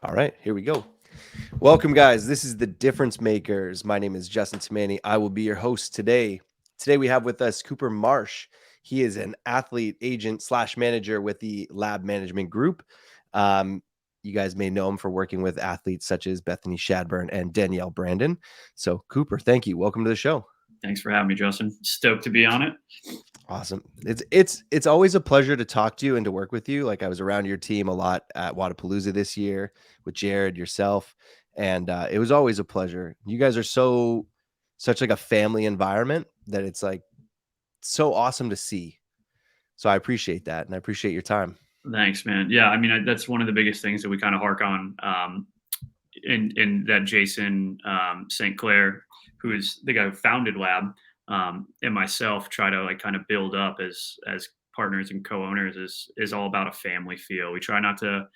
All right, here we go. Welcome, guys. This is the Difference Makers. My name is Justin Tamani. I will be your host today. Today we have with us Cooper Marsh. He is an athlete agent slash manager with the Lab Management Group. You guys may know him for working with athletes such as Bethany Shadburn and Danielle Brandon. So, Cooper, thank you. Welcome to the show. Thanks for having me, Justin. Stoked to be on it. Awesome. It's always a pleasure to talk to you and to work with you. Like I was around your team a lot at WODProof this year with Jared, yourself, and it was always a pleasure. You guys are such like a family environment that it's like so awesome to see. So I appreciate that, and I appreciate your time. Thanks, man. Yeah, I mean, that's one of the biggest things that we kind of hark on in that Jason St. Clair, who is the guy who founded Lab, and myself try to like kind of build up as partners and co-owners is all about a family feel. We try not to,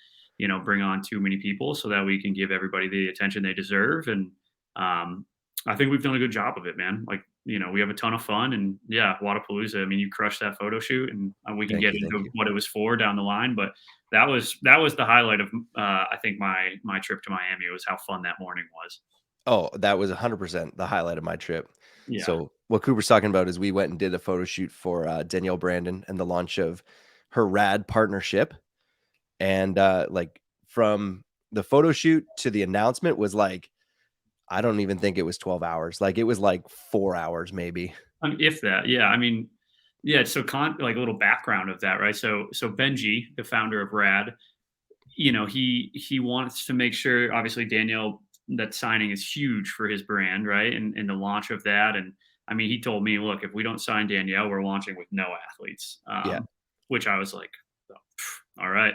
bring on too many people so that we can give everybody the attention they deserve. And I think we've done a good job of it, man. Like, we have a ton of fun, and yeah, Watapalooza. I mean, you crushed that photo shoot, and we can get into what it was for down the line. But that was the highlight of I think my trip to Miami. It was how fun that morning was. Oh, that was 100% the highlight of my trip. Yeah. So what Cooper's talking about is we went and did a photo shoot for Danielle Brandon and the launch of her rad partnership. And like from the photo shoot to the announcement was like, I don't even think it was 12 hours. Like it was like 4 hours maybe. If that, yeah. I mean, yeah. So, like a little background of that, right? So Benji, the founder of Rad, he wants to make sure. Obviously, Danielle, that signing is huge for his brand, right? And the launch of that. And I mean, he told me, look, if we don't sign Danielle, we're launching with no athletes. Yeah. Which I was like, oh, all right.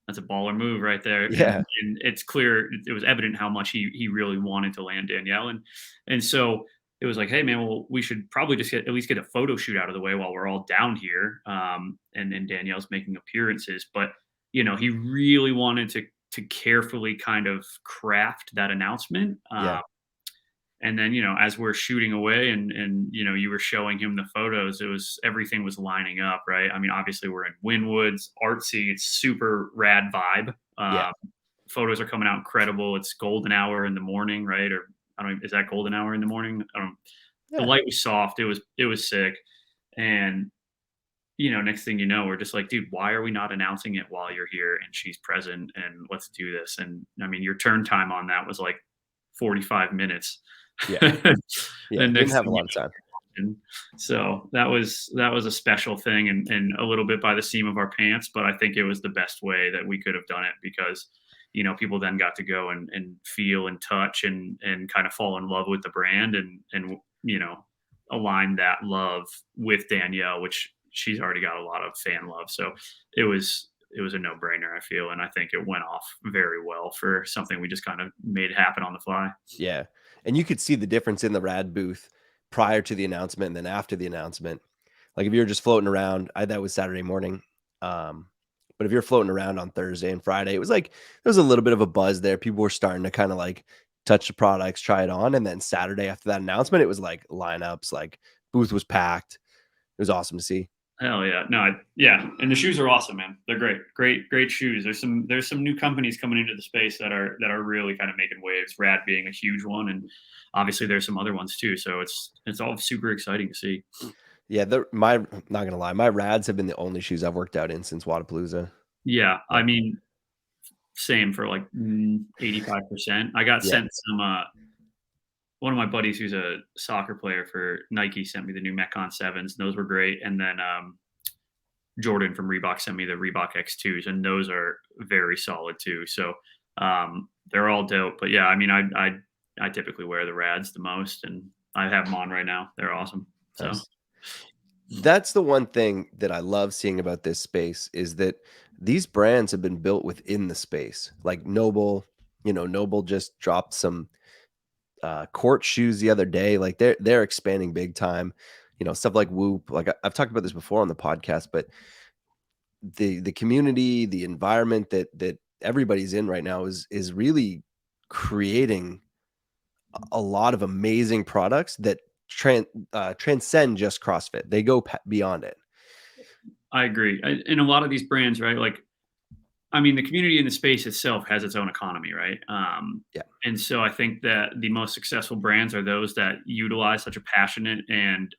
That's a baller move right there. Yeah. And it's clear, it was evident how much he really wanted to land Danielle. And so it was like, hey man, well, we should probably just at least get a photo shoot out of the way while we're all down here. And then Danielle's making appearances. But he really wanted to carefully kind of craft that announcement. Yeah. And then, as we're shooting away and you were showing him the photos, everything was lining up, right? I mean, obviously we're in Wynwoods, artsy, it's super rad vibe. Yeah. Photos are coming out incredible. It's golden hour in the morning, right? Or I don't is that golden hour in the morning? I don't The Yeah. light was soft. It was sick. And next thing you know, we're just like, dude, why are we not announcing it while you're here and she's present and let's do this? And I mean, your turn time on that was like 45 minutes. Yeah. Yeah. And Didn't next have a thing you lot of time. know, and so that was a special thing and a little bit by the seam of our pants, but I think it was the best way that we could have done it because people then got to go and feel and touch and kind of fall in love with the brand and align that love with Danielle, which she's already got a lot of fan love. So it was a no-brainer, I feel, and I think it went off very well for something we just kind of made happen on the fly. Yeah. And you could see the difference in the rad booth prior to the announcement and then after the announcement. Like if you're just floating around, that was Saturday morning. But if you're floating around on Thursday and Friday, it was like there was a little bit of a buzz there. People were starting to kind of like touch the products, try it on. And then Saturday after that announcement, it was like lineups, like booth was packed. It was awesome to see. Hell yeah. No, yeah. And the shoes are awesome, man. They're great. Great shoes. There's some new companies coming into the space that are really kind of making waves, Rad being a huge one. And obviously there's some other ones too. So it's all super exciting to see. Yeah, not gonna lie, my rads have been the only shoes I've worked out in since Wadapalooza. Yeah. I mean, same for like 85%. I got sent some one of my buddies who's a soccer player for Nike sent me the new Metcon 7s. Those were great. And then Jordan from Reebok sent me the Reebok X2s, and those are very solid too. So they're all dope. But yeah, I mean, I typically wear the Rads the most, and I have them on right now. They're awesome. So Nice. That's the one thing that I love seeing about this space is that these brands have been built within the space. Like Noble, Noble just dropped some court shoes the other day. Like they're expanding big time. Stuff like Whoop. Like I've talked about this before on the podcast, but the community, the environment that everybody's in right now is really creating a lot of amazing products that transcend just CrossFit. They go beyond it. I agree. In a lot of these brands, right? Like I mean, the community in the space itself has its own economy, right? Yeah. And so I think that the most successful brands are those that utilize such a passionate and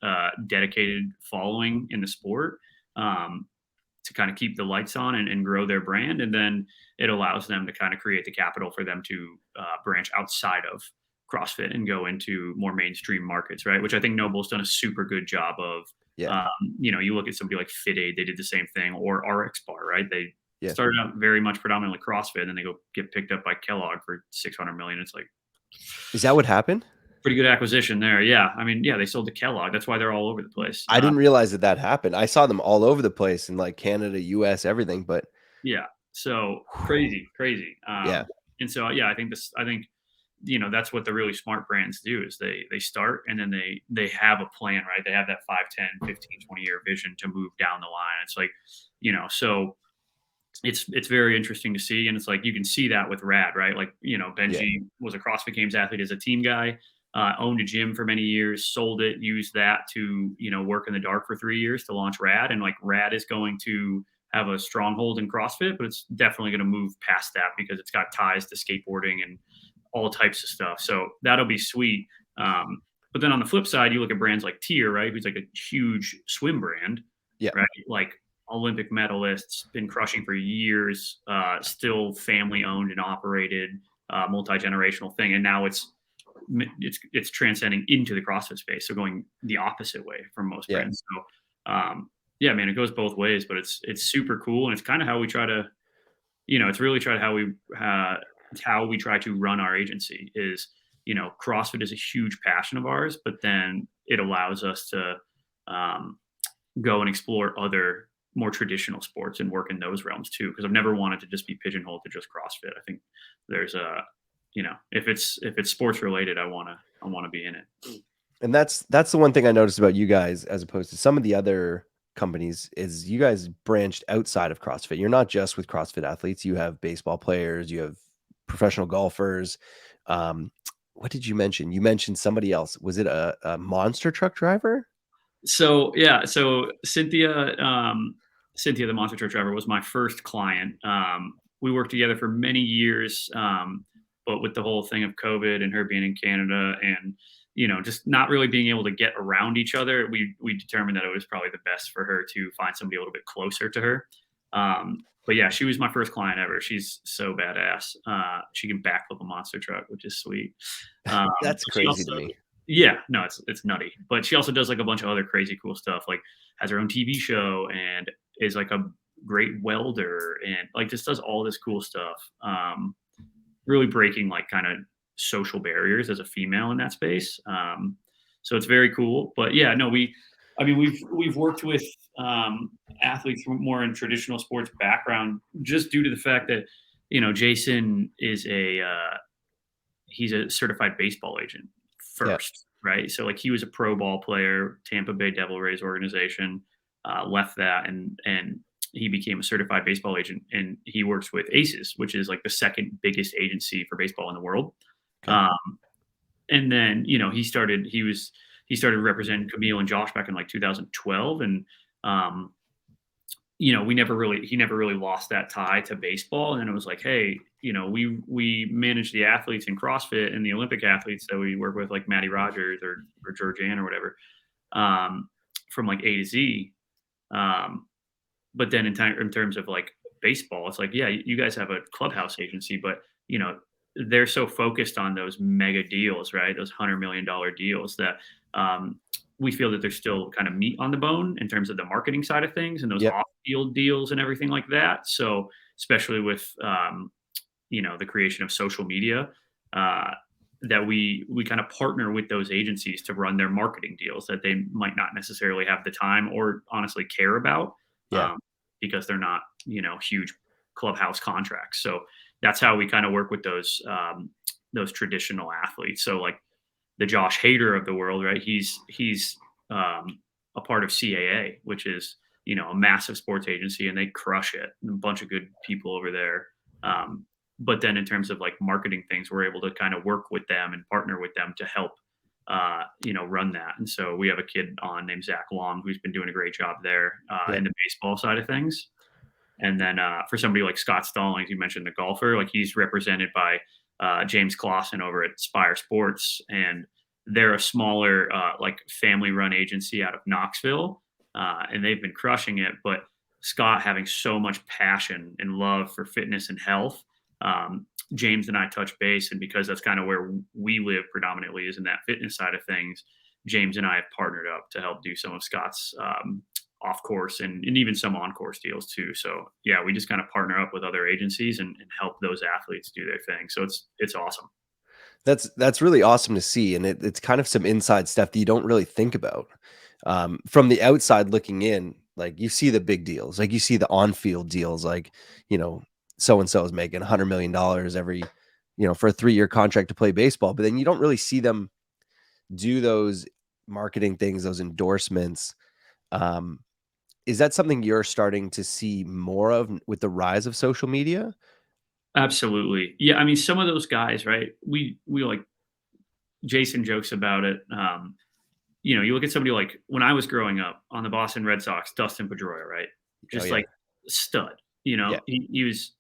dedicated following in the sport, um, to kind of keep the lights on and grow their brand. And then it allows them to kind of create the capital for them to branch outside of CrossFit and go into more mainstream markets, right? Which I think Noble's done a super good job of. Yeah. Um, you look at somebody like Fit Aid, they did the same thing, or RX Bar, right? They Yeah. started out very much predominantly CrossFit, and then they go get picked up by Kellogg for 600 million. It's like Is that what happened? pretty good acquisition there. Yeah, I mean, yeah, they sold to Kellogg. That's why they're all over the place. I didn't realize that that happened. I saw them all over the place in like Canada, US, everything, but Yeah, so crazy, crazy. yeah. And so yeah, I think that's what the really smart brands do is they start and then they have a plan, right? They have that 5, 10, 15, 20 year vision to move down the line. It's like, so it's very interesting to see, and it's like you can see that with Rad, right? Like Yeah. Benji was a CrossFit Games athlete as a team guy, owned a gym for many years, sold it, used that to work in the dark for 3 years to launch Rad, and like Rad is going to have a stronghold in CrossFit, but it's definitely going to move past that because it's got ties to skateboarding and all types of stuff. So that'll be sweet. But then on the flip side, you look at brands like Tier, right, who's like a huge swim brand, Yeah. right? Like Olympic medalists, been crushing for years, still family owned and operated, multi-generational thing, and now it's transcending into the CrossFit space, so going the opposite way from most Yeah. brands. So yeah, man, it goes both ways, but it's super cool, and it's kind of how we try to, it's really try to how we try to run our agency is, CrossFit is a huge passion of ours, but then it allows us to um, go and explore other more traditional sports and work in those realms too. Because I've never wanted to just be pigeonholed to just CrossFit. I think there's if it's sports related, I wanna be in it. And that's the one thing I noticed about you guys as opposed to some of the other companies is you guys branched outside of CrossFit. You're not just with CrossFit athletes. You have baseball players, you have professional golfers. Um, what did you mention? You mentioned somebody else. Was it a monster truck driver? So yeah, so Cynthia, the monster truck driver, was my first client. We worked together for many years, but with the whole thing of COVID and her being in Canada and just not really being able to get around each other, we determined that it was probably the best for her to find somebody a little bit closer to her. But yeah, she was my first client ever. She's so badass. She can backflip a monster truck, which is sweet. That's She crazy also to me. yeah, no, it's nutty. But she also does like a bunch of other crazy cool stuff, like has her own TV show and is like a great welder and like just does all this cool stuff. Really breaking like kind of social barriers as a female in that space. So it's very cool. But yeah, no, I mean, we've worked with athletes more in traditional sports background just due to the fact that Jason is he's a certified baseball agent Yeah. first, right? So like he was a pro ball player, Tampa Bay Devil Rays organization, left that and he became a certified baseball agent, and he works with Aces, which is like the second biggest agency for baseball in the world. Okay. Um, and then he started representing Camille and Josh back in like 2012, and um, he never really lost that tie to baseball. And then it was like, hey, we manage the athletes in CrossFit and the Olympic athletes that we work with, like Matty Rogers or Georgianne or whatever, from like A to Z. But then in terms of like baseball, it's like, yeah, you guys have a clubhouse agency, but they're so focused on those mega deals, right? Those $100 million deals that we feel that there's still kind of meat on the bone in terms of the marketing side of things and those Yep. off-field deals and everything like that. So especially with the creation of social media, that we kind of partner with those agencies to run their marketing deals that they might not necessarily have the time or honestly care about, Yeah. because they're not huge clubhouse contracts. So that's how we kind of work with those traditional athletes. So like the Josh Hader of the world, right? He's a part of CAA, which is a massive sports agency, and they crush it. A bunch of good people over there. But then in terms of like marketing things, we're able to kind of work with them and partner with them to help run that. And so we have a kid on named Zach Long who's been doing a great job there Yeah. in the baseball side of things. And then for somebody like Scott Stallings, you mentioned the golfer, like he's represented by James Clausen over at Spire Sports, and they're a smaller like family run agency out of Knoxville, and they've been crushing it. But Scott having so much passion and love for fitness and health. James and I touch base, and because that's kind of where we live predominantly is in that fitness side of things. James and I have partnered up to help do some of Scott's off course and even some on course deals too. So yeah, we just kind of partner up with other agencies and help those athletes do their thing. So it's awesome. That's really awesome to see, and it's kind of some inside stuff that you don't really think about. From the outside looking in, like you see the big deals, like you see the on-field deals, like you know, so and so is making $100 million every, for a 3-year contract to play baseball, but then you don't really see them do those marketing things, those endorsements. Um, is that something you're starting to see more of with the rise of social media? Absolutely. Yeah. I mean, some of those guys, right? We like Jason jokes about it. You look at somebody like when I was growing up on the Boston Red Sox, Dustin Pedroia, right? Oh Just yeah, like stud. yeah, He was,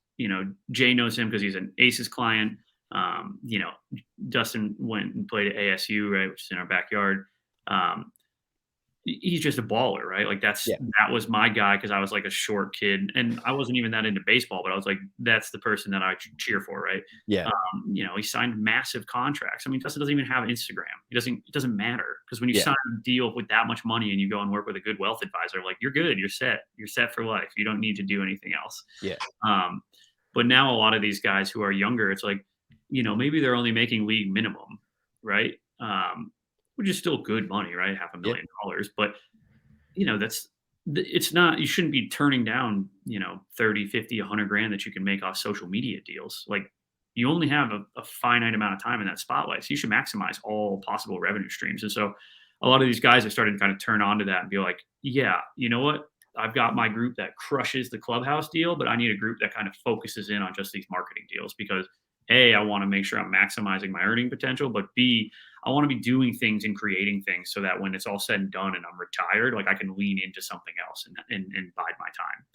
Jay knows him because he's an Aces client. Dustin went and played at ASU, right, which is in our backyard. Um, he's just a baller, right? Like yeah, that was my guy because I was like a short kid and I wasn't even that into baseball, but I was like, that's the person that I cheer for, right? yeah, He signed massive contracts. I mean, Dustin doesn't even have Instagram. It doesn't matter because when you yeah, sign a deal with that much money and you go and work with a good wealth advisor, like you're good, you're set for life. You don't need to do anything else. yeah, Um, but now a lot of these guys who are younger, it's like, maybe they're only making league minimum, right? Which is still good money, right? Half a yeah, million dollars. But, it's not, you shouldn't be turning down, 30, 50, 100 grand that you can make off social media deals. Like you only have a finite amount of time in that spotlight. So you should maximize all possible revenue streams. And so a lot of these guys are starting to kind of turn on to that and be like, yeah, you know what? I've got my group that crushes the clubhouse deal, but I need a group that kind of focuses in on just these marketing deals because A, I want to make sure I'm maximizing my earning potential, but B, I want to be doing things and creating things so that when it's all said and done and I'm retired, like I can lean into something else and bide my time.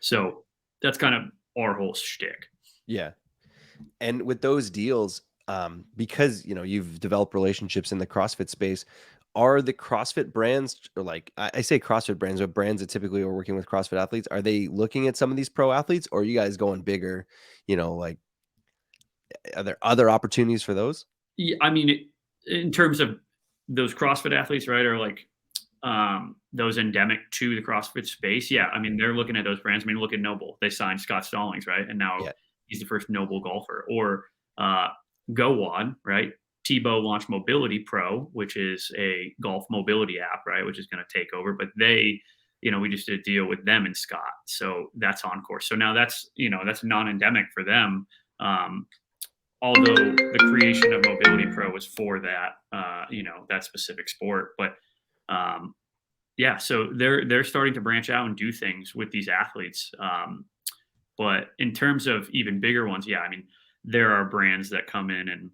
So that's kind of our whole shtick. yeah. And with those deals, because you've developed relationships in the CrossFit space, are the CrossFit brands, or like I say CrossFit brands, but brands that typically are working with CrossFit athletes, are they looking at some of these pro athletes, or are you guys going bigger? Like are there other opportunities for those? Yeah, I mean, in terms of those CrossFit athletes, right, or like those endemic to the CrossFit space, yeah, I mean, they're looking at those brands. I mean, look at Noble. They signed Scott Stallings, right, and now Yeah, he's the first Noble golfer. Or GoWOD, right? Tebow launched Mobility Pro, which is a golf mobility app, right, which is going to take over. But we just did a deal with them and Scott, so that's on course. So now that's non-endemic for them. Um, Although the creation of Mobility Pro was for that, that specific sport. But yeah, so they're starting to branch out and do things with these athletes. But in terms of even bigger ones, yeah, I mean, there are brands that come in and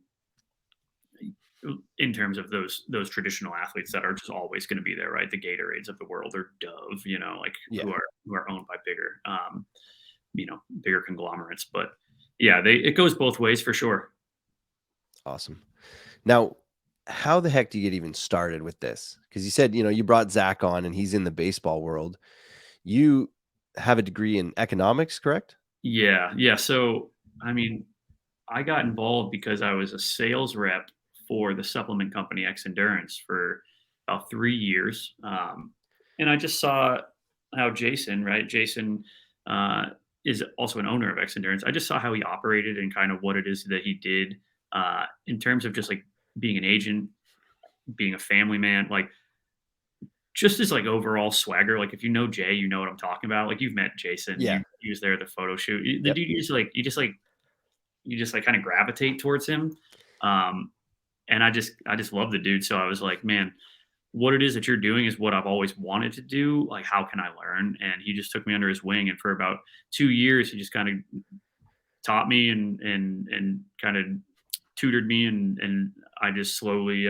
in terms of those traditional athletes that are just always going to be there, right? The Gatorades of the world or Dove, like yeah, who are owned by bigger conglomerates. But yeah, it goes both ways for sure. awesome. Now, how the heck do you get even started with this? Because you said you brought Zach on, and he's in the baseball world. You have a degree in economics, correct? Yeah, yeah. So, I mean, I got involved because I was a sales rep for the supplement company X Endurance for about 3 years, and I just saw how Jason, right? Jason is also an owner of X Endurance. I just saw how he operated and kind of what it is that he did in terms of just like being an agent, being a family man, like just as like overall swagger. Like if you know Jay, you know what I'm talking about. Like you've met Jason, Yeah. he was there at the photo shoot. The Yep. dude, you just like kind of gravitate towards him. Um, and I just love the dude. So I was like, man, what it is that you're doing is what I've always wanted to do. Like, how can I learn? And he just took me under his wing. And for about 2 years, he just kind of taught me and kind of tutored me. And I just slowly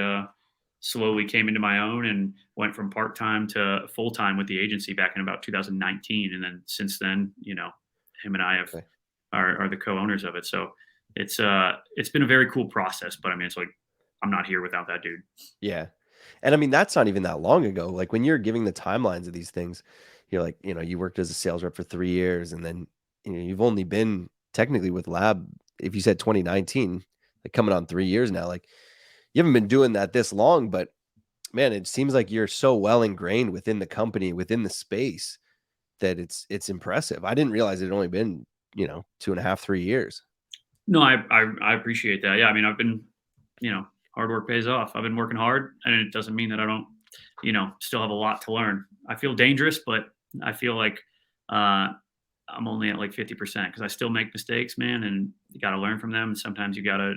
came into my own and went from part time to full time with the agency back in about 2019. And then since then, Him and I have Okay. are the co-owners of it. So it's been a very cool process. But I mean, it's like I'm not here without that dude. Yeah. And I mean, that's not even that long ago. Like when you're giving the timelines of these things, you're like, you worked as a sales rep for 3 years and then, you've only been technically with Lab, if you said 2019, like coming on 3 years now, like you haven't been doing that this long, but man, it seems like you're so well ingrained within the company, within the space that it's impressive. I didn't realize it had only been, 2.5, 3 years. No, I appreciate that. Yeah, I mean, I've been, you know, hard work pays off. I've been working hard, and it doesn't mean that I don't, still have a lot to learn. I feel dangerous, but I feel like uh, I'm only at like 50% because I still make mistakes, man, and you got to learn from them. And sometimes you got to,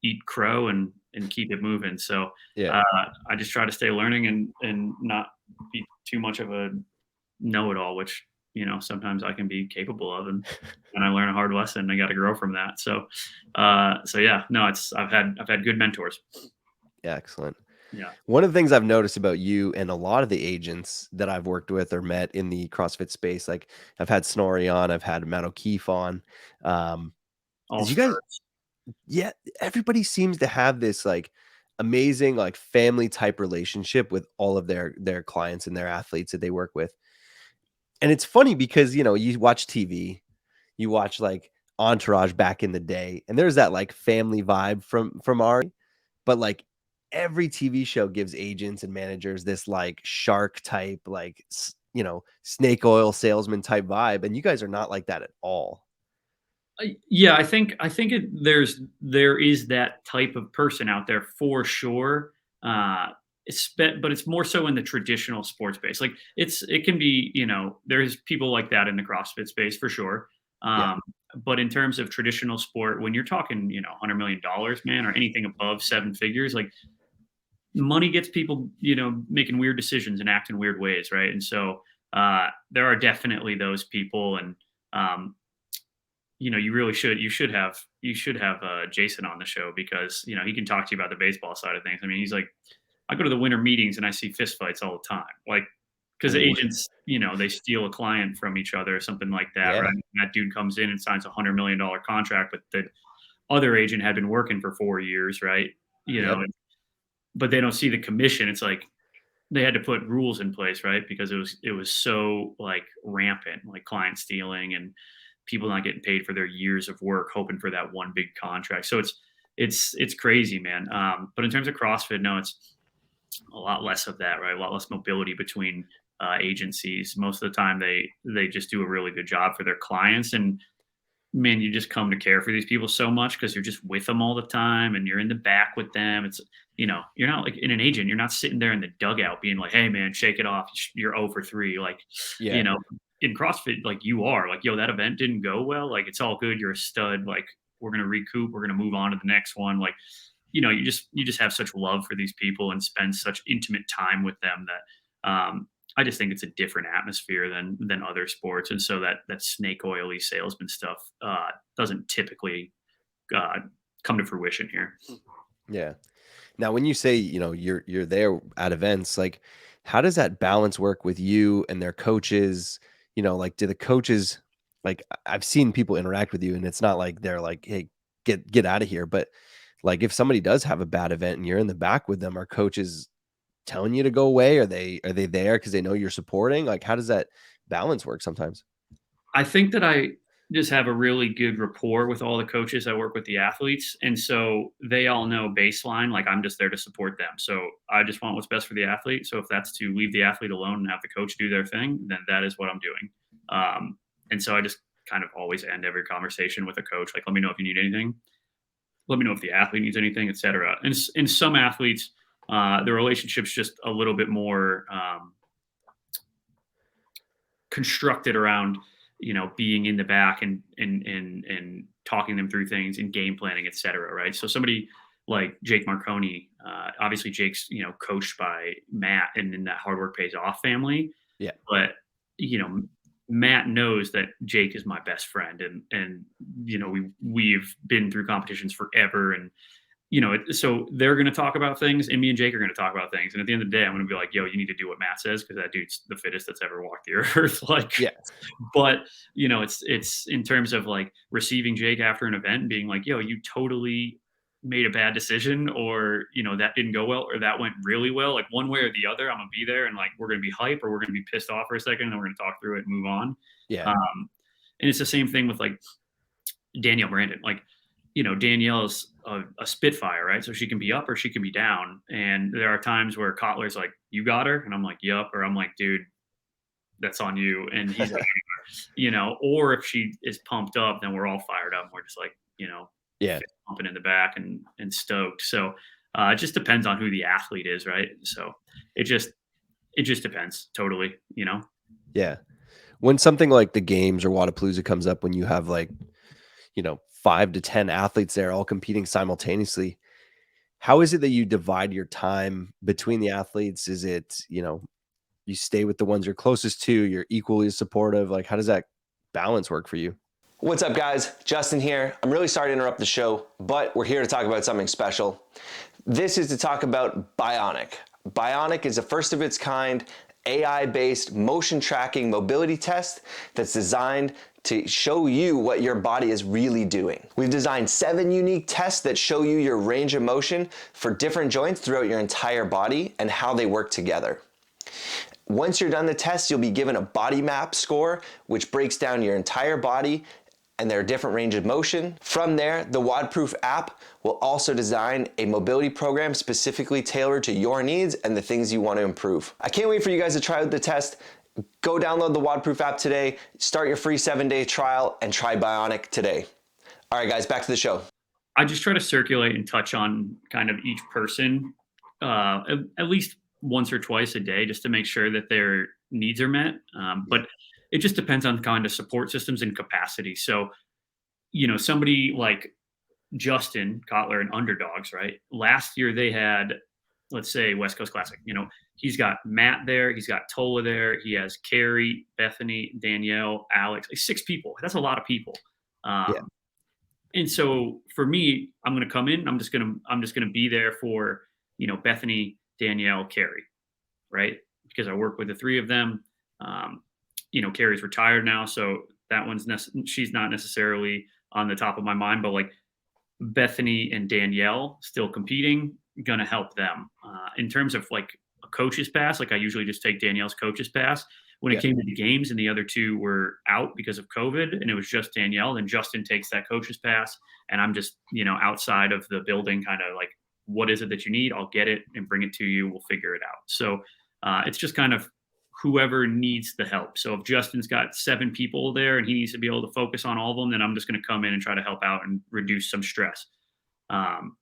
eat crow and keep it moving. So Yeah. uh, I just try to stay learning and not be too much of a know-it-all, which sometimes I can be capable of, and I learn a hard lesson. I got to grow from that. So yeah, no, I've had good mentors. Yeah, excellent. Yeah, One of the things I've noticed about you and a lot of the agents that I've worked with or met in the CrossFit space, like I've had Snorri on, I've had Matt O'Keefe on, um, all is you guys, spurs. yeah, everybody seems to have this like amazing like family type relationship with all of their clients and their athletes that they work with. And it's funny because you watch TV, you watch like Entourage back in the day, and there's that like family vibe from Ari, but like every TV show gives agents and managers this like shark type, like snake oil salesman type vibe, and you guys are not like that at all. Yeah, I think there is that type of person out there for sure. But it's more so in the traditional sports space. Like it can be there's people like that in the CrossFit space for sure. Yeah, But in terms of traditional sport, when you're talking $100 million, man, or anything above seven figures, like money gets people making weird decisions and acting weird ways, right? And so there are definitely those people, and um, you should have Jason on the show because he can talk to you about the baseball side of things. I mean, he's like, I go to the winter meetings and I see fist fights all the time, like because ooh, agents, they steal a client from each other or something like that, right? yeah, And that dude comes in and signs $100 million contract, but the other agent had been working for 4 years, right? You know, yep, but they don't see the commission. It's like they had to put rules in place, right? Because it was so like rampant, like client stealing and people not getting paid for their years of work, hoping for that one big contract. So it's crazy, man. But in terms of CrossFit, no, it's a lot less of that, right? A lot less mobility between agencies. Most of the time, they just do a really good job for their clients, and man, you just come to care for these people so much because you're just with them all the time and you're in the back with them. You're not like in an agent, you're not sitting there in the dugout being like, hey, man, shake it off. You're 0 for 3. Like, you yeah, know, in CrossFit, like you are like, yo, that event didn't go well. Like, it's all good. You're a stud. Like, we're going to recoup. We're going to move on to the next one. Like, you just have such love for these people and spend such intimate time with them that, I just think it's a different atmosphere than other sports, and so that snake oily salesman stuff doesn't typically uh, come to fruition here. yeah. Now, when you say, you're there at events, like how does that balance work with you and their coaches? Like do the coaches like I've seen people interact with you and it's not like they're like, "Hey, get out of here." But like if somebody does have a bad event and you're in the back with them, are coaches telling you to go away? Are they there because they know you're supporting? Like how does that balance work sometimes? I think that I just have a really good rapport with all the coaches that work with the athletes, and so they all know baseline. Like I'm just there to support them. So I just want what's best for the athlete. So if that's to leave the athlete alone and have the coach do their thing, then that is what I'm doing. And so I just kind of always end every conversation with a coach like, let me know if you need anything. Let me know if the athlete needs anything, et cetera. And in some athletes, the relationship's just a little bit more constructed around being in the back and talking them through things and game planning, et cetera, right? So somebody like Jake Marconi, obviously Jake's coached by Matt and in that hard work pays off family, Yeah. but you know Matt knows that Jake is my best friend, and we've been through competitions forever, and so they're going to talk about things, and me and Jake are going to talk about things. And at the end of the day, I'm going to be like, yo, you need to do what Matt says, because that dude's the fittest that's ever walked the earth. Like, Yeah. but it's in terms of like receiving Jake after an event and being like, yo, you totally made a bad decision, or that didn't go well, or that went really well. Like one way or the other, I'm gonna be there, and like we're gonna be hype, or we're gonna be pissed off for a second, and then we're gonna talk through it and move on. Yeah. And it's the same thing with like Danielle Brandon. Like, Danielle's a spitfire, right? So she can be up or she can be down. And there are times where Kotler's like, you got her. And I'm like, yup. Or I'm like, dude, that's on you. And he's like, or if she is pumped up, then we're all fired up. And we're just like, Yeah. pumping in the back and stoked. So it just depends on who the athlete is, right? So it just depends totally. Yeah. When something like the games or Wadapalooza comes up, when you have like, 5 to 10 athletes there all competing simultaneously, how is it that you divide your time between the athletes? Is it, you stay with the ones you're closest to, you're equally as supportive? Like, how does that balance work for you? What's up, guys? Justin here. I'm really sorry to interrupt the show, but we're here to talk about something special. This is to talk about Bionic. Bionic is a first of its kind AI-based motion tracking mobility test that's designed to show you what your body is really doing. We've designed 7 unique tests that show you your range of motion for different joints throughout your entire body and how they work together. Once you're done the test, you'll be given a body map score, which breaks down your entire body and their different range of motion. From there, the WODProof app will also design a mobility program specifically tailored to your needs and the things you want to improve. I can't wait for you guys to try out the test. Go download the WODProof app today, start your free 7-day trial, and try Bionic today. All right, guys, back to the show. I just try to circulate and touch on kind of each person at least once or twice a day, just to make sure that their needs are met. But it just depends on kind of support systems and capacity. So, somebody like Justin Kotler and Underdogs, right? Last year they had, let's say, West Coast Classic. He's got Matt there, he's got Tola there, he has Carrie, Bethany, Danielle, Alex, like 6 people. That's a lot of people. And so for me, I'm going to come in. I'm just going to be there for Bethany, Danielle, Carrie, right? Because I work with the 3 of them. Carrie's retired now, so that she's not necessarily on the top of my mind. But like Bethany and Danielle still competing, gonna help them. In terms of like a coach's pass, like I usually just take Danielle's coach's pass. When it came to the games and the other 2 were out because of COVID and it was just Danielle, then Justin takes that coach's pass, and I'm just, outside of the building, kind of like, what is it that you need? I'll get it and bring it to you. We'll figure it out. So it's just kind of whoever needs the help. So if Justin's got 7 people there and he needs to be able to focus on all of them, then I'm just going to come in and try to help out and reduce some stress. And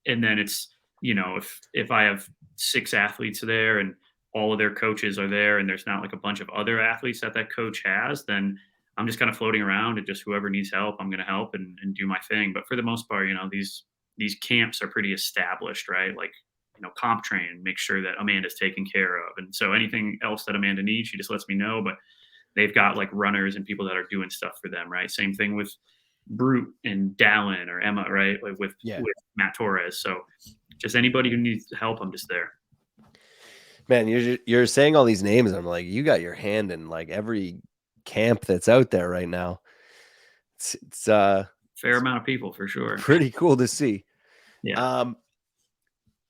then it's, if I have 6 athletes there and all of their coaches are there and there's not like a bunch of other athletes that coach has, then I'm just kind of floating around, and just whoever needs help, I'm going to help and do my thing. But for the most part, these camps are pretty established, right? Like, comp train, make sure that Amanda's taken care of. And so anything else that Amanda needs, she just lets me know. But they've got like runners and people that are doing stuff for them, right? Same thing with Brute and Dallin or Emma, right? Like with Matt Torres. So just anybody who needs help, I'm just there. Man, you're saying all these names. I'm like, you got your hand in like every camp that's out there right now. It's fair amount of people for sure. Pretty cool to see. Yeah.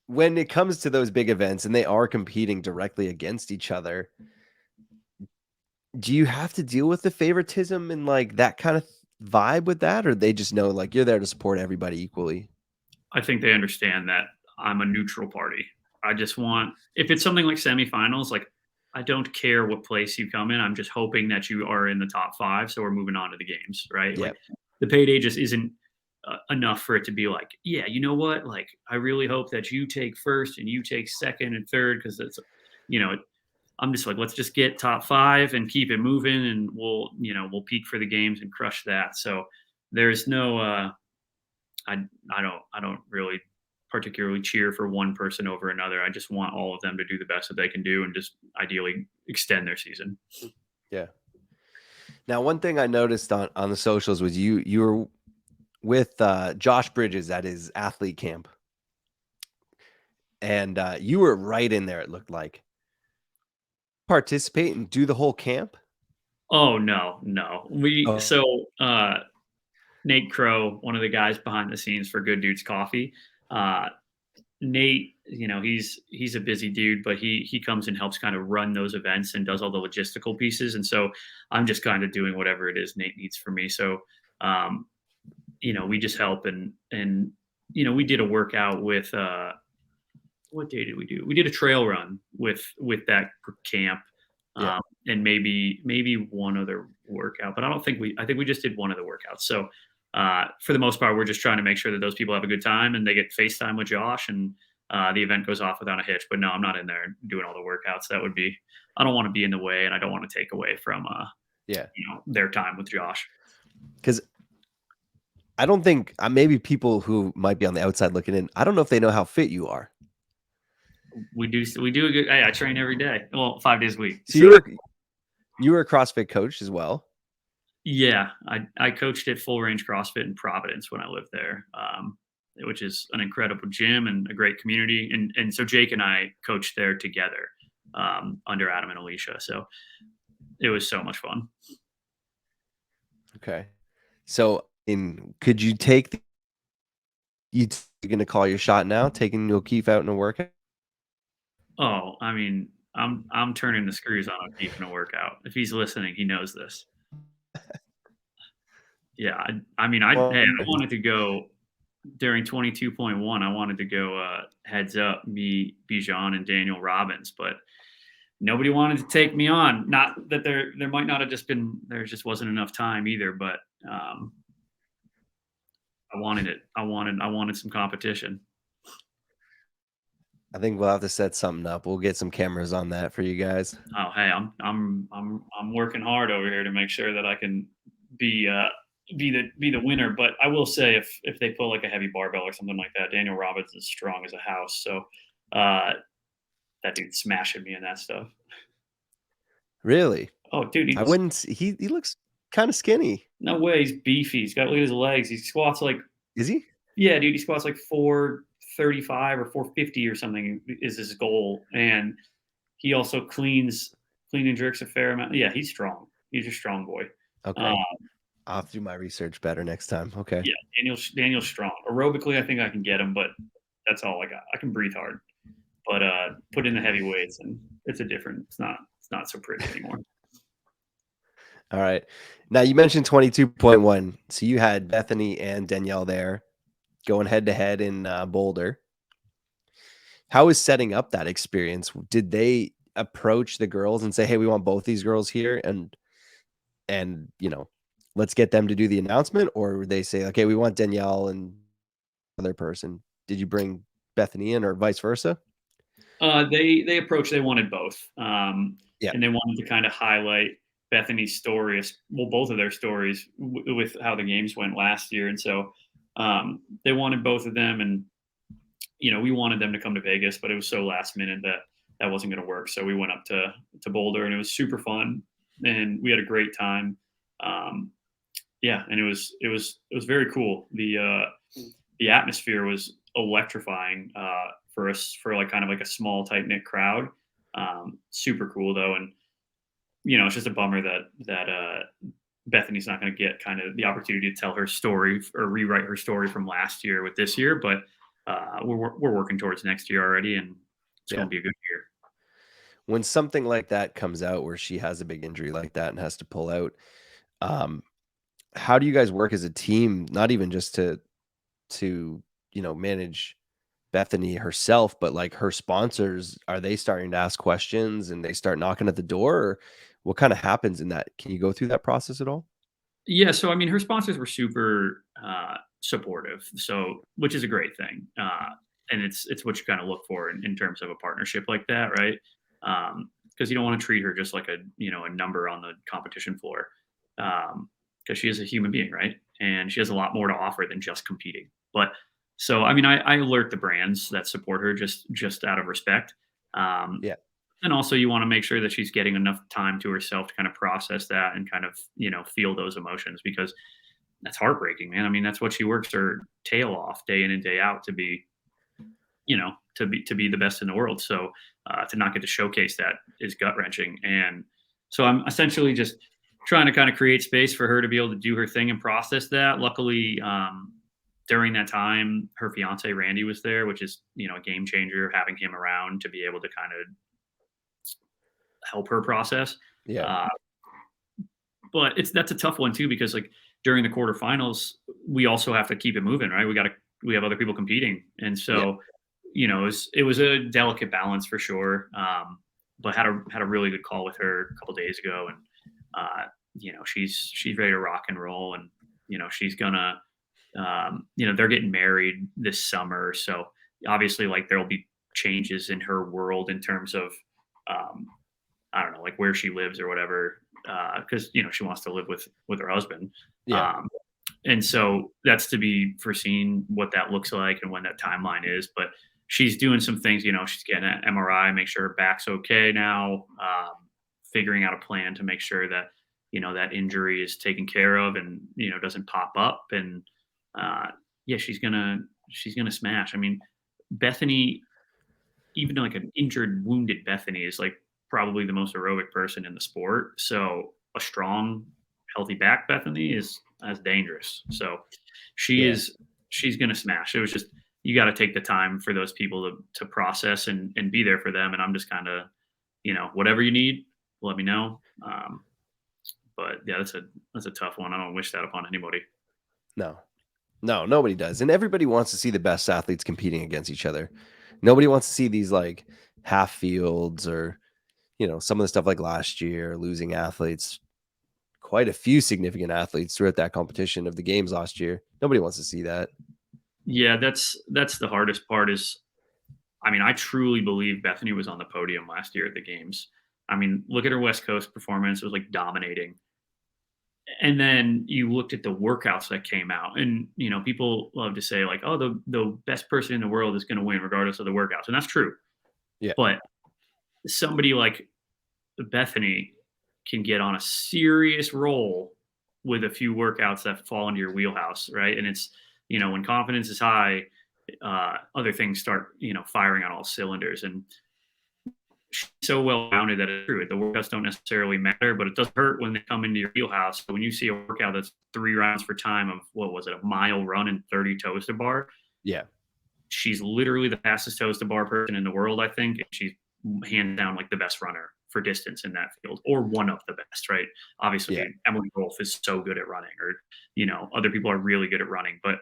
When it comes to those big events and they are competing directly against each other, do you have to deal with the favoritism and like that kind of vibe with that, or they just know like you're there to support everybody equally? I think they understand that I'm a neutral party. I just want, if it's something like semifinals, like I don't care what place you come in. I'm just hoping that you are in the top 5. So we're moving on to the games, right? Like the payday just isn't enough for it to be like, yeah, you know what? Like, I really hope that you take first and you take second and third. Cause it's, I'm just like, let's just get top 5 and keep it moving. And we'll peak for the games and crush that. So there's no, I don't really particularly cheer for one person over another. I just want all of them to do the best that they can do and just ideally extend their season. Yeah. Now, one thing I noticed on the socials was you were with Josh Bridges at his athlete camp, and you were right in there. It looked like participate and do the whole camp. Oh no, no. Oh, Nate Crow, one of the guys behind the scenes for Good Dudes Coffee. Nate, he's a busy dude, but he comes and helps kind of run those events and does all the logistical pieces. And so I'm just kind of doing whatever it is Nate needs from me. So um, we just help and we did a workout with what day did we do? We did a trail run with that camp. yeah. And maybe one other workout, but I think we just did one of the workouts. So for the most part, we're just trying to make sure that those people have a good time and they get FaceTime with Josh and the event goes off without a hitch. But no, I'm not in there doing all the workouts. I don't want to be in the way and I don't want to take away from Yeah. their time with Josh. Because I don't think maybe people who might be on the outside looking in, I don't know if they know how fit you are. We do a good. Hey, I train every day. Well, 5 days a week. So you were a CrossFit coach as well. Yeah, I coached at Full Range CrossFit in Providence when I lived there, which is an incredible gym and a great community. And so Jake and I coached there together under Adam and Alicia. So it was so much fun. Okay. So could you take you're going to call your shot now, taking O'Keefe out in a workout? Oh, I mean, I'm turning the screws on O'Keefe in a workout. If he's listening, he knows this. Yeah, I wanted to go during 22.1. I wanted to go heads up me, Bijan, and Daniel Robbins, but nobody wanted to take me on. Not that there might not have just been there just wasn't enough time either, but I wanted it. I wanted some competition. I think we'll have to set something up. We'll get some cameras on that for you guys. Oh, hey, I'm working hard over here to make sure that I can be the winner. But I will say if they put like a heavy barbell or something like that, Daniel Robbins is strong as a house. So that dude's smashing me in that stuff. Really? Oh, dude, I wouldn't. He looks kind of skinny. no way. He's beefy. Look at his legs. He squats like. Is he? Yeah, dude. He squats like 435 or 450 or something is his goal, and he also clean and jerks a fair amount. Yeah, he's strong. He's a strong boy. Okay. I'll have to do my research better next time. Okay. Yeah, Daniel's strong. Aerobically, I think I can get him, but that's all I got. I can breathe hard, but put in the heavy weights, and it's it's not so pretty anymore. All right. Now you mentioned 22.1. So you had Bethany and Danielle there going head to head in Boulder. How was setting up that experience? Did they approach the girls and say, "Hey, we want both these girls here," and let's get them to do the announcement, or would they say, "Okay, we want Danielle and other person"? Did you bring Bethany in, or vice versa? They approached. They wanted both, Yeah. and they wanted to kind of highlight Bethany's stories. Well, both of their stories with how the games went last year, and so they wanted both of them. And we wanted them to come to Vegas, but it was so last minute that wasn't going to work. So we went up to Boulder, and it was super fun, and we had a great time. And it was very cool. The atmosphere was electrifying for us, for like kind of like a small tight knit crowd. Super cool though, and it's just a bummer that Bethany's not going to get kind of the opportunity to tell her story or rewrite her story from last year with this year, but we're working towards next year already, and it's going to be a good year. When something like that comes out, where she has a big injury like that and has to pull out, how do you guys work as a team? Not even just to manage Bethany herself, but like her sponsors. Are they starting to ask questions and they start knocking at the door, or what kind of happens in that? Can you go through that process at all? Yeah, so I mean, her sponsors were super supportive, so which is a great thing, and it's what you kind of look for in terms of a partnership like that, right? Because you don't want to treat her just like a number on the competition floor, because she is a human being, right? And she has a lot more to offer than just competing. But so I mean, I alert the brands that support her just out of respect. Yeah. And also you want to make sure that she's getting enough time to herself to kind of process that and kind of feel those emotions, because that's heartbreaking, man. I mean, that's what she works her tail off day in and day out to be, to be the best in the world. So to not get to showcase that is gut wrenching. And so I'm essentially just trying to kind of create space for her to be able to do her thing and process that. Luckily, during that time, her fiance Randy was there, which is, a game changer, having him around to be able to kind of help her process. Yeah. Uh, but that's a tough one too, because like during the quarterfinals, we also have to keep it moving, right? We have other people competing. And so, it was a delicate balance for sure. But had a really good call with her a couple days ago, and she's ready to rock and roll, and she's gonna, they're getting married this summer, so obviously like there'll be changes in her world in terms of, I don't know, like where she lives or whatever, because she wants to live with her husband. Yeah. And so that's to be foreseen what that looks like and when that timeline is. But she's doing some things, she's getting an MRI, make sure her back's okay now, figuring out a plan to make sure that, that injury is taken care of and, doesn't pop up. And yeah, she's gonna smash. I mean, Bethany, even like an injured, wounded Bethany is like probably the most aerobic person in the sport. So a strong, healthy back Bethany is as dangerous. So she's gonna smash. It was just, you got to take the time for those people to process and be there for them. And I'm just kind of, whatever you need, let me know. But yeah, that's a tough one. I don't wish that upon anybody. No, nobody does. And everybody wants to see the best athletes competing against each other. Nobody wants to see these like half fields or, some of the stuff like last year, losing athletes, quite a few significant athletes throughout that competition of the games last year. Nobody wants to see that. Yeah, that's the hardest part is, I mean, I truly believe Bethany was on the podium last year at the games. I mean, look at her West Coast performance. It was like dominating. And then you looked at the workouts that came out, and people love to say like, oh, the best person in the world is going to win regardless of the workouts. And that's true. Yeah. But somebody like Bethany can get on a serious roll with a few workouts that fall into your wheelhouse, right? And it's, when confidence is high, other things start, firing on all cylinders. And she's so well rounded that it's true. The workouts don't necessarily matter, but it does hurt when they come into your wheelhouse. So when you see a workout that's 3 rounds for time of, what was it, a mile run and 30 toes to bar? Yeah. She's literally the fastest toes to bar person in the world, I think. And she's hands down like the best runner for distance in that field, or one of the best, right? Obviously, Emily Rolfe is so good at running, or, other people are really good at running. But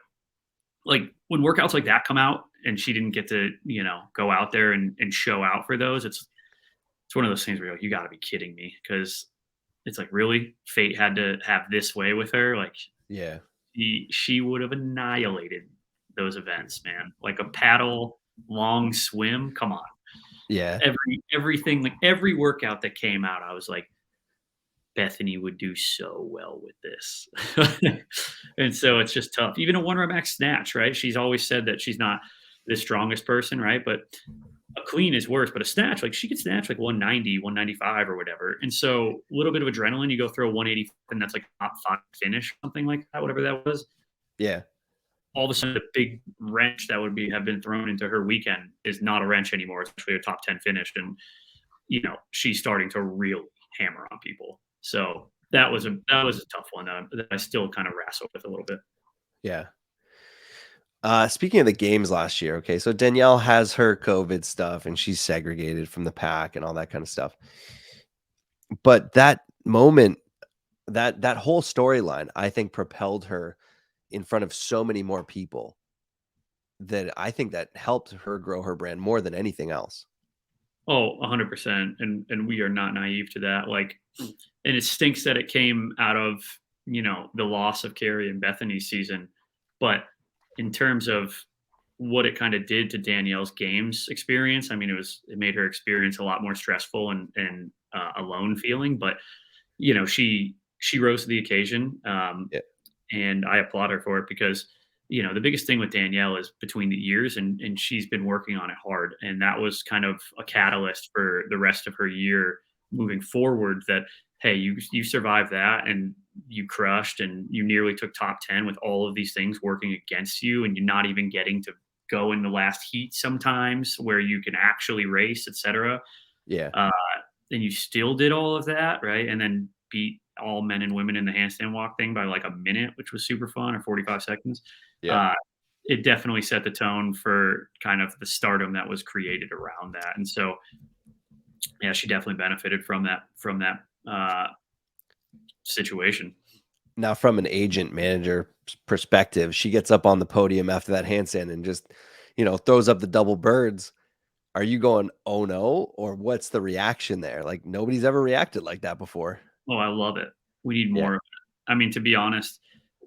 like when workouts like that come out and she didn't get to, go out there and show out for those, it's one of those things where you're like, you got to be kidding me. Because it's like, really, fate had to have this way with her. Like, Yeah. she would have annihilated those events, man. Like a paddle, long swim. Come on. Yeah. Everything, like every workout that came out, I was like, Bethany would do so well with this. And so it's just tough. Even a 1 rep max snatch, right? She's always said that she's not the strongest person, right? But a clean is worse, but a snatch, like she could snatch like 190, 195 or whatever. And so a little bit of adrenaline, you go through a 180 and that's like top 5 finish, something like that, whatever that was. Yeah. All of a sudden, the big wrench that would have been thrown into her weekend is not a wrench anymore. It's actually a top 10 finish. And, she's starting to really hammer on people. So that was a tough one that I still kind of wrestle with a little bit. Yeah. Speaking of the games last year, okay, so Danielle has her COVID stuff and she's segregated from the pack and all that kind of stuff. But that moment, that whole storyline, I think propelled her in front of so many more people that I think that helped her grow her brand more than anything else. Oh, 100%. And we are not naive to that. Like, and it stinks that it came out of, the loss of Carrie and Bethany's season. But in terms of what it kind of did to Danielle's games experience, I mean, it made her experience a lot more stressful and alone feeling. But, she rose to the occasion. And I applaud her for it because, the biggest thing with Danielle is between the years and she's been working on it hard. And that was kind of a catalyst for the rest of her year moving forward that, hey, you survived that. And you crushed and you nearly took top 10 with all of these things working against you, and you're not even getting to go in the last heat sometimes where you can actually race, etc. Yeah. Uh, and you still did all of that, right? And then beat all men and women in the handstand walk thing by like a minute, which was super fun, or 45 seconds. Yeah. Uh, it definitely set the tone for kind of the stardom that was created around that. And so, yeah, she definitely benefited from that situation. Now, from an agent manager perspective, she gets up on the podium after that handstand and just, throws up the double birds. Are you going, "Oh no," or what's the reaction there? Like nobody's ever reacted like that before. Oh, I love it. We need Yeah. more of it. I mean, to be honest,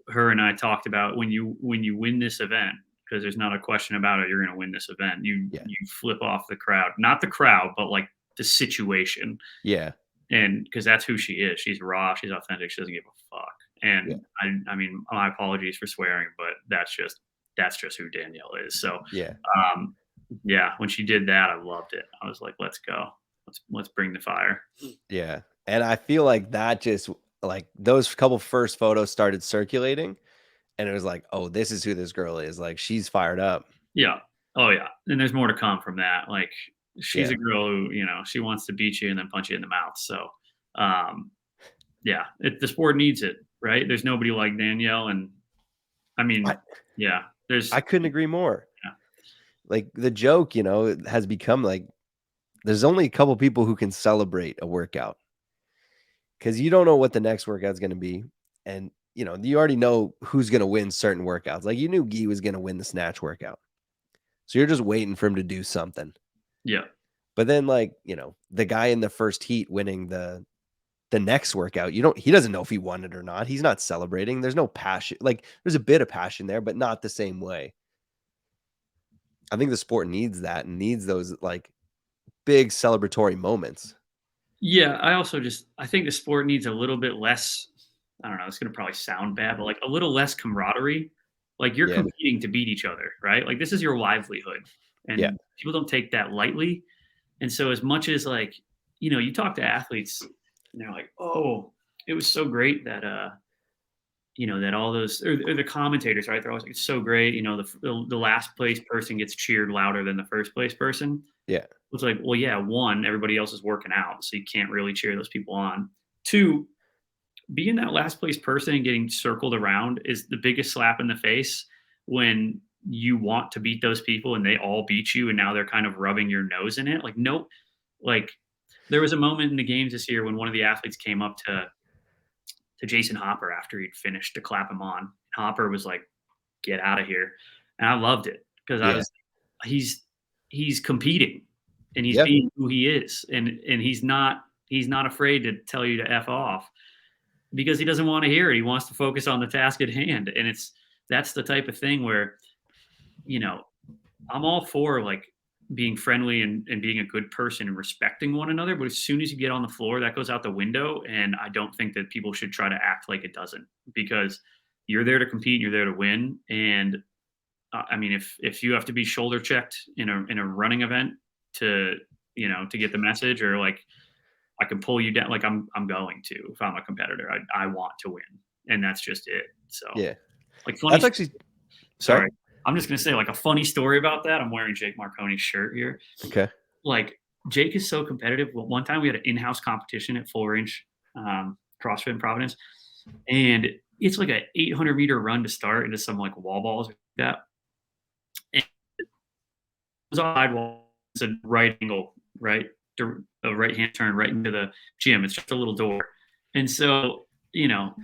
her and I talked about when you win this event, because there's not a question about it, you're going to win this event. Yeah. You flip off the crowd, not the crowd, but like the situation, Yeah. and because that's who she is. She's raw. She's authentic. She doesn't give a fuck. Yeah. And I mean, my apologies for swearing, but that's just who Danielle is. So, Yeah. yeah, when she did that, I loved it. I was like, let's go. Let's bring the fire. Yeah. And I feel like that just like those couple first photos started circulating and it was like, "Oh, this is who this girl is. Like she's fired up." Yeah. Oh yeah. And there's more to come from that. Like she's Yeah. a girl who, she wants to beat you and then punch you in the mouth. So, yeah, the sport needs it, right? There's nobody like Danielle. And I mean, I, yeah, I couldn't agree more. Yeah. Like the joke, it has become like there's only a couple people who can celebrate a workout because you don't know what the next workout's going to be. And, you already know who's going to win certain workouts. Like you knew Guy was going to win the snatch workout. So you're just waiting for him to do something. Yeah. But then like, the guy in the first heat winning the next workout, he doesn't know if he won it or not. He's not celebrating. There's no passion. Like there's a bit of passion there, but not the same way. I think the sport needs that and needs those like big celebratory moments. Yeah. I think the sport needs a little bit less. I don't know. It's going to probably sound bad, but like a little less camaraderie. Like you're Yeah. competing to beat each other, right? Like this is your livelihood, and Yeah. people don't take that lightly. And so, as much as like, you talk to athletes, and they're like, "Oh, it was so great that that all those or the commentators, right? They're always like, it's so great. The last place person gets cheered louder than the first place person. Yeah. It's like, well, yeah, one, everybody else is working out, so you can't really cheer those people on. Two, being that last place person and getting circled around is the biggest slap in the face when you want to beat those people and they all beat you and now they're kind of rubbing your nose in it. Like, no, like there was a moment in the games this year when one of the athletes came up to Jason Hopper after he'd finished to clap him on. Hopper was like, "Get out of here." And I loved it because I Yeah. was he's competing and he's Yeah. being who he is, and he's not afraid to tell you to F off because he doesn't want to hear it. He wants to focus on the task at hand. And that's the type of thing where, I'm all for like being friendly and being a good person and respecting one another. But as soon as you get on the floor, that goes out the window. And I don't think that people should try to act like it doesn't, because you're there to compete and you're there to win. And I mean, if you have to be shoulder checked in a running event to get the message, or like I can pull you down, like I'm going to, if I'm a competitor, I want to win, and that's just it. So Yeah. like funny. That's actually Sorry. I'm just gonna say like a funny story about that. I'm wearing Jake Marconi's shirt here. Okay. Like Jake is so competitive. Well, one time we had an in-house competition at Full Range CrossFit in Providence, and it's like a 800-meter run to start into some like wall balls like that. And it was on sidewall. It's a right angle, right, a right-hand turn right into the gym. It's just a little door, and so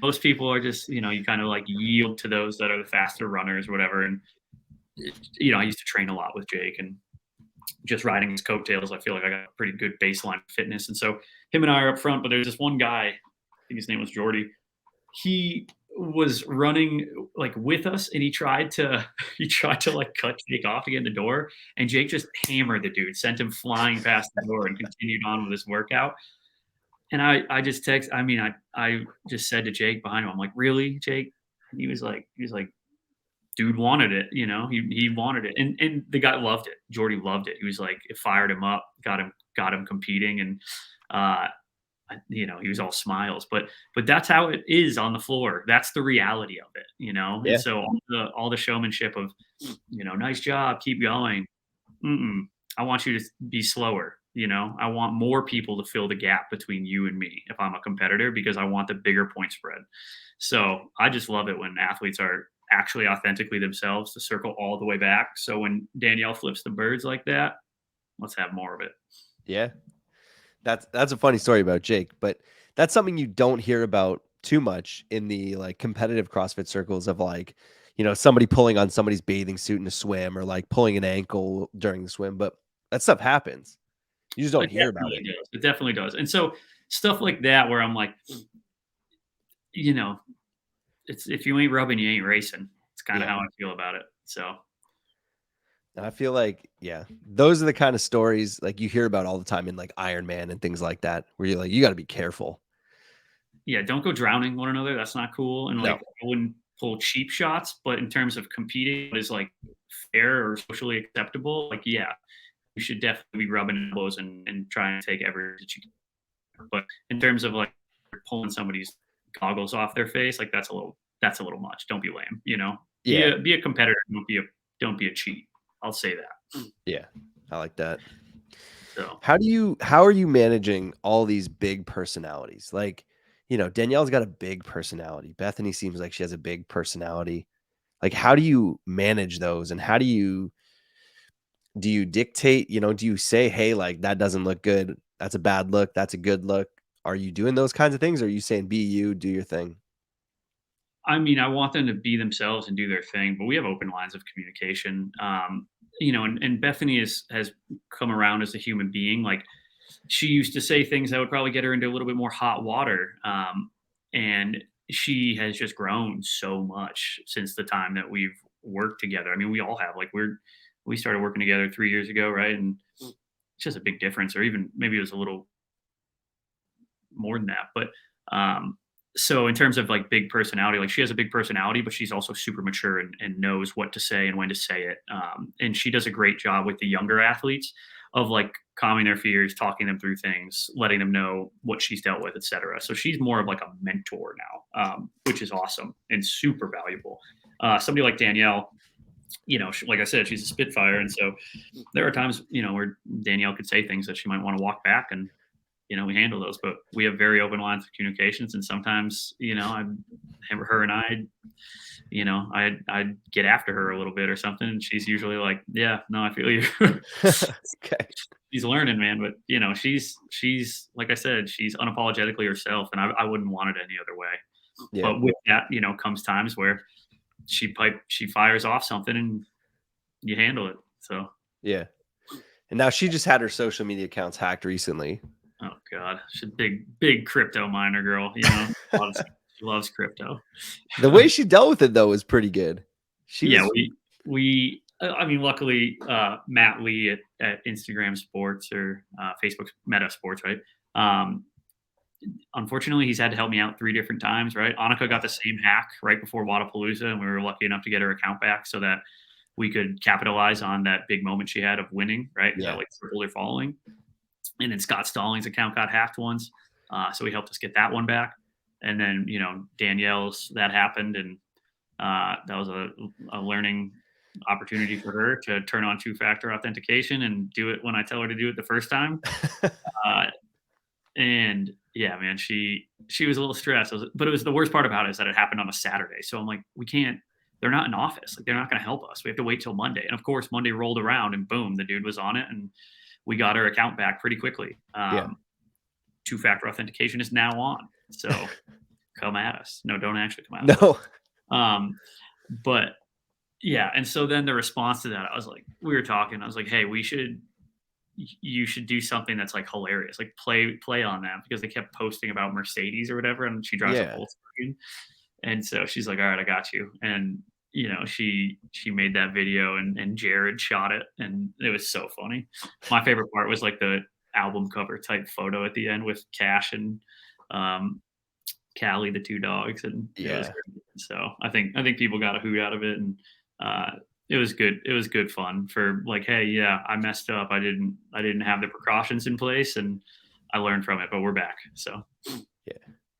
most people are just you kind of like yield to those that are the faster runners, whatever. And I used to train a lot with Jake, and just riding his coattails, I feel like I got a pretty good baseline fitness. And so him and I are up front, but there's this one guy, I think his name was Jordy. He was running like with us, and he tried to like cut Jake off to get in the door, and Jake just hammered the dude, sent him flying past the door, and continued on with his workout. And I just I just said to Jake behind him, I'm like, "Really, Jake?" And he was like, dude wanted it, he wanted it. And the guy loved it. Jordy loved it. He was like, it fired him up, got him competing. And he was all smiles, but that's how it is on the floor. That's the reality of it, And Yeah. so all the showmanship of, nice job, keep going. Mm-mm. I want you to be slower. I want more people to fill the gap between you and me if I'm a competitor, because I want the bigger point spread. So I just love it when athletes are actually authentically themselves, to circle all the way back. So when Danielle flips the birds like that, let's have more of it. Yeah. That's a funny story about Jake, but that's something you don't hear about too much in the like competitive CrossFit circles of like, somebody pulling on somebody's bathing suit in a swim or like pulling an ankle during the swim, but that stuff happens. You just don't It hear about definitely it. does. It definitely does. And so stuff like that where I'm like, you know, it's if you ain't rubbing, you ain't racing. It's kind of Yeah. how I feel about it. So And I feel like, yeah, those are the kind of stories like you hear about all the time in like Iron Man and things like that, where you're like, you got to be careful. yeah, don't go drowning one another. That's not cool. And like No. I wouldn't pull cheap shots, but in terms of competing, what is like fair or socially acceptable, like yeah, you should definitely be rubbing elbows and trying to take every that you can. But in terms of like pulling somebody's goggles off their face, like that's a little much. Don't be lame, Yeah. Be a competitor. Don't be a cheat. I'll say that. Yeah. I like that. So How are you managing all these big personalities? Like, Danielle's got a big personality. Bethany seems like she has a big personality. Like, how do you manage those? And how do you dictate, do you say, hey, like that doesn't look good. That's a bad look. That's a good look. Are you doing those kinds of things? Or are you saying be you, do your thing? I mean, I want them to be themselves and do their thing, but we have open lines of communication. And Bethany has come around as a human being. Like she used to say things that would probably get her into a little bit more hot water. And she has just grown so much since the time that we've worked together. I mean, we all have. Like we started working together 3 years ago, right? And it's just a big difference, or even maybe it was a little more than that. But so in terms of like big personality, like she has a big personality, but she's also super mature and knows what to say and when to say it. And she does a great job with the younger athletes of like calming their fears, talking them through things, letting them know what she's dealt with, etc. So she's more of like a mentor now, which is awesome and super valuable. Somebody like Danielle, like I said, she's a Spitfire, and so there are times, where Danielle could say things that she might want to walk back, and we handle those, but we have very open lines of communications. And sometimes, her and I'd get after her a little bit or something. And she's usually like, yeah, no, I feel you. Okay. She's learning, man. But, she's, like I said, she's unapologetically herself. And I wouldn't want it any other way. Yeah. But with that, comes times where she fires off something and you handle it. So, Yeah. And now she just had her social media accounts hacked recently. oh God, she's a big crypto miner girl. She loves crypto. The way she dealt with it though was pretty good. I mean, luckily, Matt Lee at Instagram Sports or Facebook Meta Sports, right? Unfortunately, he's had to help me out 3 different times, right? Annika got the same hack right before WODProof, and we were lucky enough to get her account back so that we could capitalize on that big moment she had of winning, right? Yeah. That like tripled her following. And then Scott Stallings' account got hacked once, so he helped us get that one back. And then Danielle's, that happened, and that was a learning opportunity for her to turn on 2-factor authentication and do it when I tell her to do it the first time. And yeah, man, she was a little stressed. But it was the worst part about it is that it happened on a Saturday. So I'm like, we can't. They're not in office. Like they're not going to help us. We have to wait till Monday. And of course, Monday rolled around, and boom, the dude was on it, and we got her account back pretty quickly. 2-factor authentication is now on. So come at us. No, don't actually come at us. No. But yeah. And so then the response to that, I was like, we were talking, I was like, hey, you should do something that's like hilarious, like play on that, because they kept posting about Mercedes or whatever. And she drives a Volkswagen. And so she's like, all right, I got you. And she made that video, and Jared shot it, and it was so funny. My favorite part was like the album cover type photo at the end with Cash and Callie, the 2 dogs, and it was great. So I think people got a hoot out of it, and it was good. It was good fun for like, hey, yeah, I messed up. I didn't have the precautions in place, and I learned from it, but we're back. So Yeah,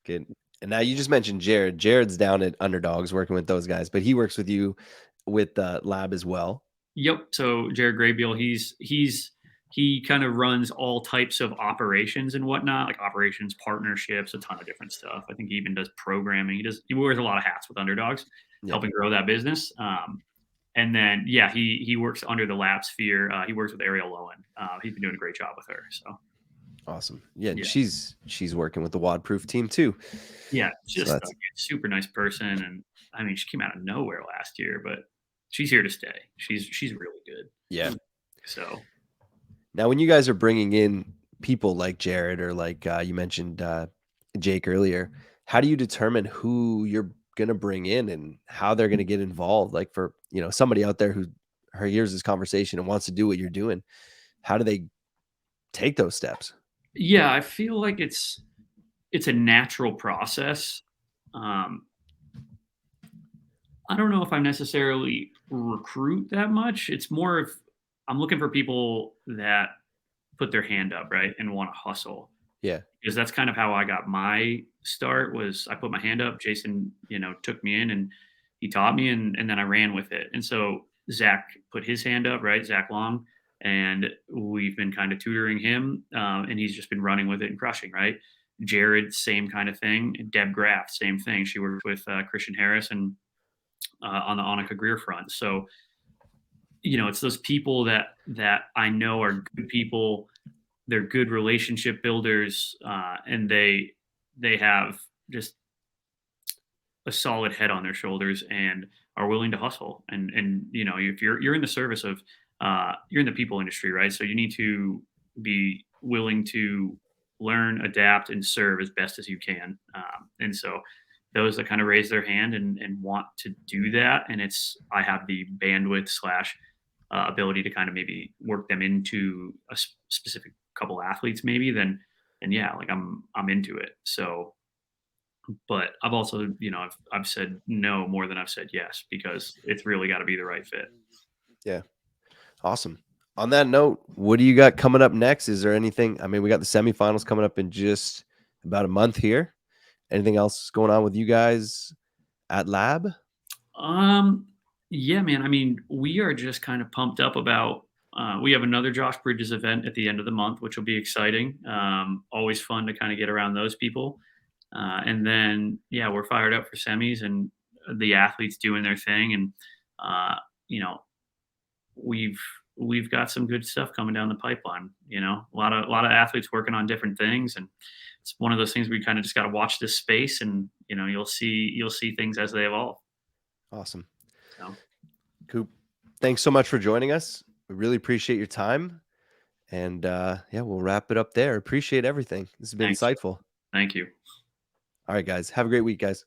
good. And now you just mentioned Jared. Jared's down at Underdogs working with those guys, but he works with you with Lab as well. yep. So Jared Graybeal, he kind of runs all types of operations and whatnot, like operations, partnerships, a ton of different stuff. I think he even does programming. He wears a lot of hats with Underdogs, Yeah, helping grow that business. And then yeah, he works under the lab sphere. He works with Ariel Lowen. He's been doing a great job with her. So awesome. Yeah, and yeah, she's working with the WODProof team too. yeah, So just a that's super nice person. And I mean, she came out of nowhere last year, but she's here to stay. She's really good. yeah. So Now, when you guys are bringing in people like Jared or like you mentioned Jake earlier, how do you determine who you're going to bring in and how they're going to get involved? Like for, somebody out there who hears this conversation and wants to do what you're doing, how do they take those steps? yeah, I feel like it's a natural process. Um, I don't know if I necessarily recruit that much. It's more of I'm looking for people that put their hand up, right, and want to hustle. Yeah. Because that's kind of how I got my start was I put my hand up. Jason, took me in and he taught me and then I ran with it. And so Zach put his hand up, right? Zach Long. And we've been kind of tutoring him. And he's just been running with it and crushing, right? Jared, same kind of thing. Deb Graff, same thing. She worked with Christian Harris and on the Annika Greer front. So, it's those people that I know are good people. They're good relationship builders, and they have just a solid head on their shoulders and are willing to hustle. And if you're in the service of you're in the people industry, right? So you need to be willing to learn, adapt, and serve as best as you can. And so those that kind of raise their hand and want to do that, and I have the bandwidth slash ability to kind of maybe work them into a specific couple athletes, maybe then yeah, like I'm into it. So, but I've also I've said no more than I've said yes because it's really got to be the right fit. Yeah. Awesome. On that note, what do you got coming up next? Is there anything? I mean, we got the semifinals coming up in just about a month here. Anything else going on with you guys at Lab? Um, yeah, man. I mean, we are just kind of pumped up about. We have another Josh Bridges event at the end of the month, which will be exciting. Always fun to kind of get around those people. And then, yeah, we're fired up for semis and the athletes doing their thing. And, you know, we've we've got some good stuff coming down the pipeline. A lot of athletes working on different things, and it's one of those things where you kind of just got to watch this space, and you'll see things as they evolve. Awesome. So Coop, thanks so much for joining us. We really appreciate your time. And yeah, we'll wrap it up there. Appreciate everything. This has been thanks, insightful. thank you. All right, guys. Have a great week, guys.